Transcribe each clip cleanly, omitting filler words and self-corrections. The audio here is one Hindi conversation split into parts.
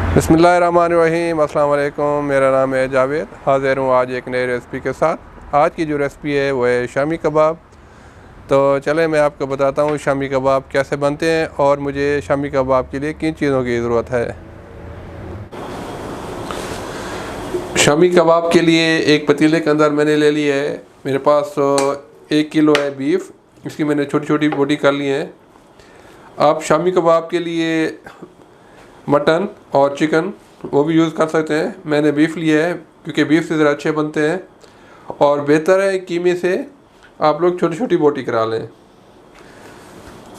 बिस्मिल्लाहिर्रहमानिर्रहीम। अस्सलाम वालेकुम। मेरा नाम है जावेद। हाज़िर हूँ आज एक नई रेसिपी के साथ। आज की जो रेसिपी है वो है शामी कबाब। तो चलें मैं आपको बताता हूँ शामी कबाब कैसे बनते हैं और मुझे शामी कबाब के लिए किन चीज़ों की ज़रूरत है। शामी कबाब के लिए एक पतीले के अंदर मैंने ले लिया है, मेरे पास 1 किलो है बीफ। इसकी मैंने छोटी छोटी बोटी कर ली है। आप शामी कबाब के लिए मटन और चिकन वो भी यूज़ कर सकते हैं। मैंने बीफ लिया है क्योंकि बीफ से ज़रा अच्छे बनते हैं और बेहतर है कीमे से आप लोग छोटी छोटी बोटी करा लें।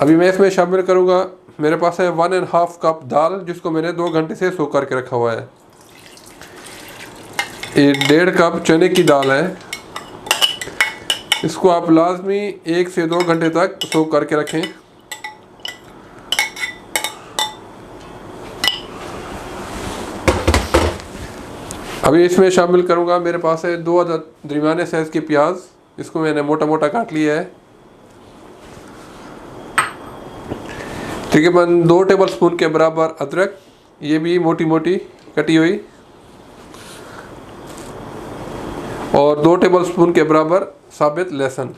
अभी मैं इसमें शामिल करूँगा, मेरे पास है 1.5 कप दाल जिसको मैंने 2 घंटे से सोख करके रखा हुआ है। ये 1.5 कप चने की दाल है, इसको आप लाजमी 1 से 2 घंटे तक सोख करके रखें। अभी इसमें शामिल करूँगा, मेरे पास है 2 अदद दरमियाने साइज़ की प्याज, इसको मैंने मोटा मोटा काट लिया है। तकरीबन 2 टेबल स्पून के बराबर अदरक, ये भी मोटी मोटी कटी हुई, और 2 टेबल स्पून के बराबर साबित लहसुन।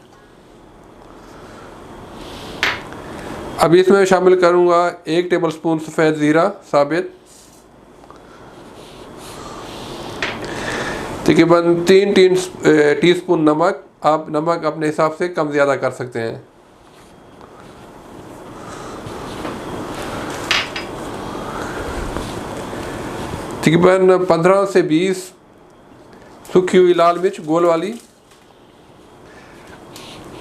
अभी इसमें शामिल करूँगा 1 टेबल स्पून सफ़ेद ज़ीरा साबित, तकरीबन 3 टीस्पून नमक। आप नमक अपने हिसाब से कम ज़्यादा कर सकते हैं। तकरीबन 15 से 20 सूखी हुई लाल मिर्च गोल वाली।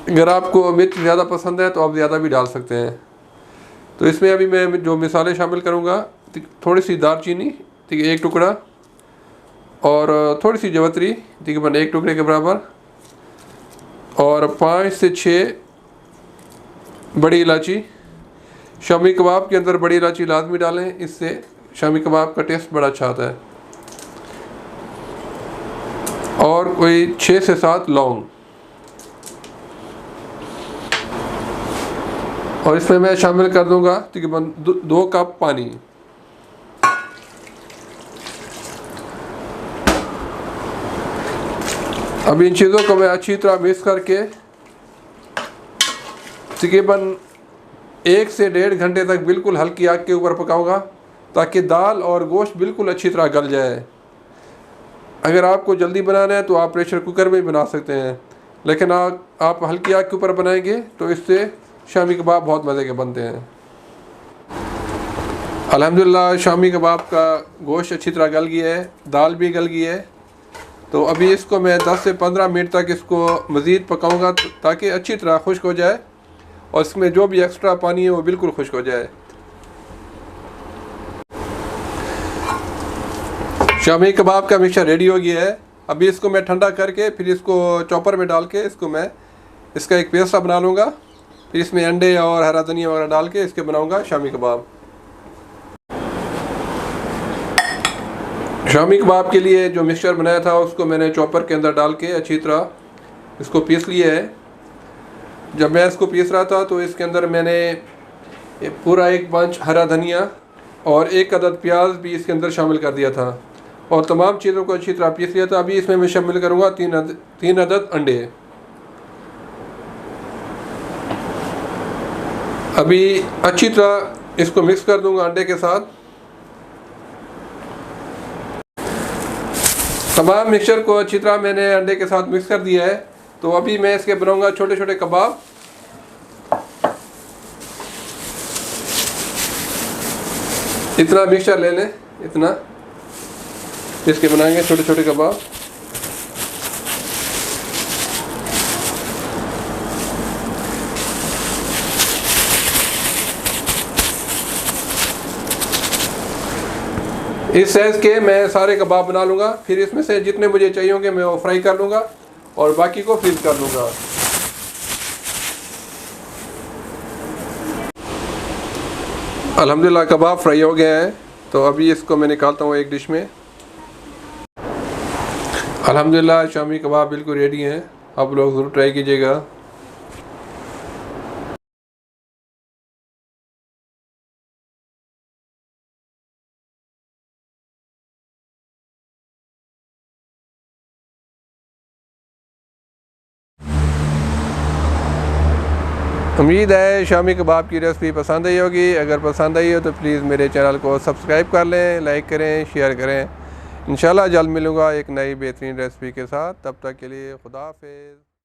अगर आपको मिर्च ज़्यादा पसंद है तो आप ज़्यादा भी डाल सकते हैं। तो इसमें अभी मैं जो मसाले शामिल करूँगा, थोड़ी सी दालचीनी, ठीक है, 1 टुकड़ा, और थोड़ी सी जवतरी, तकरीबन 1 टुकड़े के बराबर, और 5 से 6 बड़ी इलायची। शामी कबाब के अंदर बड़ी इलायची लाजमी डालें, इससे शामी कबाब का टेस्ट बड़ा अच्छा आता है। और कोई 6 से 7 लौंग। और इसमें मैं शामिल कर दूंगा तकरीबन 2 कप पानी। अब इन चीज़ों को मैं अच्छी तरह मिक्स करके तकरीबन 1 से 1.5 घंटे तक बिल्कुल हल्की आग के ऊपर पकाऊंगा ताकि दाल और गोश्त बिल्कुल अच्छी तरह गल जाए। अगर आपको जल्दी बनाना है तो आप प्रेशर कुकर में बना सकते हैं, लेकिन आप हल्की आग के ऊपर बनाएंगे तो इससे शामी कबाब बहुत मज़े के बनते हैं। अल्हम्दुलिल्लाह शामी कबाब का गोश्त अच्छी तरह गल गया है, दाल भी गल गई है। तो अभी इसको मैं 10 से 15 मिनट तक इसको मज़ीद पकाऊंगा ताकि अच्छी तरह खुश्क हो जाए और इसमें जो भी एक्स्ट्रा पानी है वो बिल्कुल खुश्क हो जाए। शामी कबाब का मिक्सचर रेडी हो गया है। अभी इसको मैं ठंडा करके फिर इसको चॉपर में डाल के इसका एक पेस्ट बना लूँगा। फिर इसमें अंडे और हरा धनिया वगैरह डाल के इसके बनाऊँगा शामी कबाब। शामी कबाब के लिए जो मिक्सचर बनाया था उसको मैंने चॉपर के अंदर डाल के अच्छी तरह इसको पीस लिया है। जब मैं इसको पीस रहा था तो इसके अंदर मैंने पूरा 1 बंच हरा धनिया और 1 अदद प्याज भी इसके अंदर शामिल कर दिया था और तमाम चीज़ों को अच्छी तरह पीस लिया था। अभी इसमें मैं शामिल करूँगा 3 अदद अंडे। अभी अच्छी तरह इसको मिक्स कर दूँगा अंडे के साथ। तमाम मिक्सचर को अच्छी तरह मैंने अंडे के साथ मिक्स कर दिया है। तो अभी मैं इसके बनाऊंगा छोटे छोटे कबाब। इतना मिक्सचर ले लें, इतना इसके बनाएंगे छोटे छोटे कबाब। इस साइज़ के मैं सारे कबाब बना लूँगा। फिर इसमें से जितने मुझे चाहिए होंगे मैं वो फ्राई कर लूँगा और बाकी को फ्रीज कर लूँगा। अल्हम्दुलिल्लाह कबाब फ्राई हो गया है, तो अभी इसको मैं निकालता हूँ एक डिश में। अल्हम्दुलिल्लाह शामी कबाब बिल्कुल रेडी हैं, आप लोग ज़रूर ट्राई कीजिएगा। उम्मीद है शामी कबाब की रेसिपी पसंद आई होगी। अगर पसंद आई हो तो प्लीज़ मेरे चैनल को सब्सक्राइब कर लें, लाइक करें, शेयर करें। इंशाल्लाह जल्द मिलूँगा एक नई बेहतरीन रेसिपी के साथ। तब तक के लिए खुदा हाफिज़।